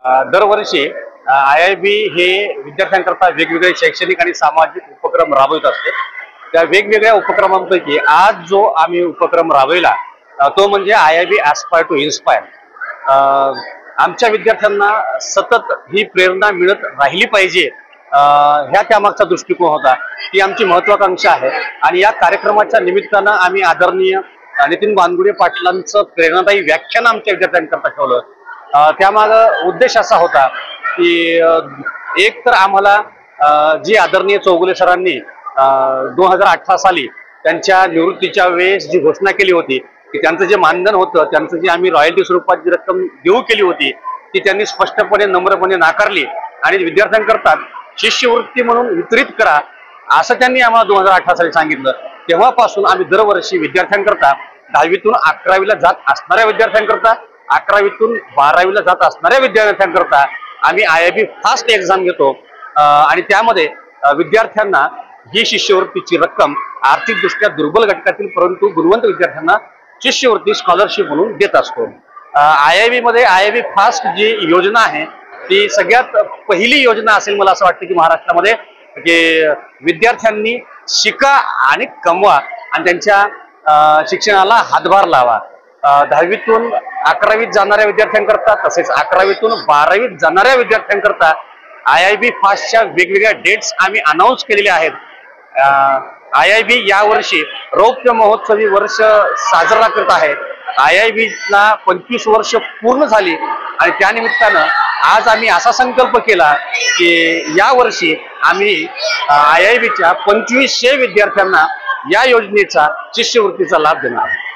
दरवर्षी IIB हे विद्यार्थ्यांकरता वेगवेगळे शैक्षणिक आणि सामाजिक उपक्रम राबवत असते। त्या वेगवेगळ्या उपक्रमांपैकी आज जो आम्ही उपक्रम राबविला तो म्हणजे IIB एस्पायर टू इन्स्पायर। आमच्या विद्यार्थ्यांना सतत ही प्रेरणा मिळत राहिली पाहिजे, ह्या त्यामागचा दृष्टिकोन होता। ही आमची महत्त्वाकांक्षा आहे आणि या कार्यक्रमाच्या निमित्तानं आम्ही आदरणीय नितीन बानगुडे पाटलांचं प्रेरणादायी व्याख्यान आमच्या विद्यार्थ्यांकरता ठेवलं। त्यामागं उद्देश असा होता की एक तर आम्हाला जी आदरणीय चौगुले सरांनी 2018 साली त्यांच्या निवृत्तीच्या वेळेस जी घोषणा केली होती की त्यांचं जे मानधन होतं, त्यांचं जे आम्ही रॉयल्टी स्वरूपात जी रक्कम देऊ केली होती ती त्यांनी स्पष्टपणे नम्रपणे नाकारली आणि विद्यार्थ्यांकरता शिष्यवृत्ती म्हणून वितरित करा असं त्यांनी आम्हाला 2018 साली सांगितलं। तेव्हापासून आम्ही दरवर्षी विद्यार्थ्यांकरता 10वीतून 11वीला जात असणाऱ्या विद्यार्थ्यांकरता, 11वीतून 12वीला जात असणाऱ्या विद्यार्थ्यांकरता आम्ही IIB फास्ट एक्झाम घेतो आणि त्यामध्ये विद्यार्थ्यांना ही शिष्यवृत्तीची रक्कम आर्थिकदृष्ट्या दुर्बल घटकातील परंतु गुणवंत विद्यार्थ्यांना शिष्यवृत्ती स्कॉलरशिप म्हणून देत असतो। IIB मध्ये IIB फास्ट जी योजना आहे ती सगळ्यात पहिली योजना असेल मला असं वाटतं की महाराष्ट्रामध्ये, की विद्यार्थ्यांनी शिका आणि कमवा आणि त्यांच्या शिक्षणाला हातभार लावा। 10वीतून 11वीत जाणाऱ्या विद्यार्थ्यांकरता तसेच 11वीतून 12वीत जाणाऱ्या विद्यार्थ्यांकरता IIB फास्टच्या वेगवेगळ्या डेट्स आम्ही अनाऊन्स केलेल्या आहेत। IIB यावर्षी रौप्य महोत्सवी वर्ष साजरा करत आहे। IIBला 25 वर्ष पूर्ण झाली आणि त्यानिमित्तानं आज आम्ही असा संकल्प केला की यावर्षी आम्ही IIBच्या 2500 विद्यार्थ्यांना या योजनेचा शिष्यवृत्तीचा लाभ देणार आहोत।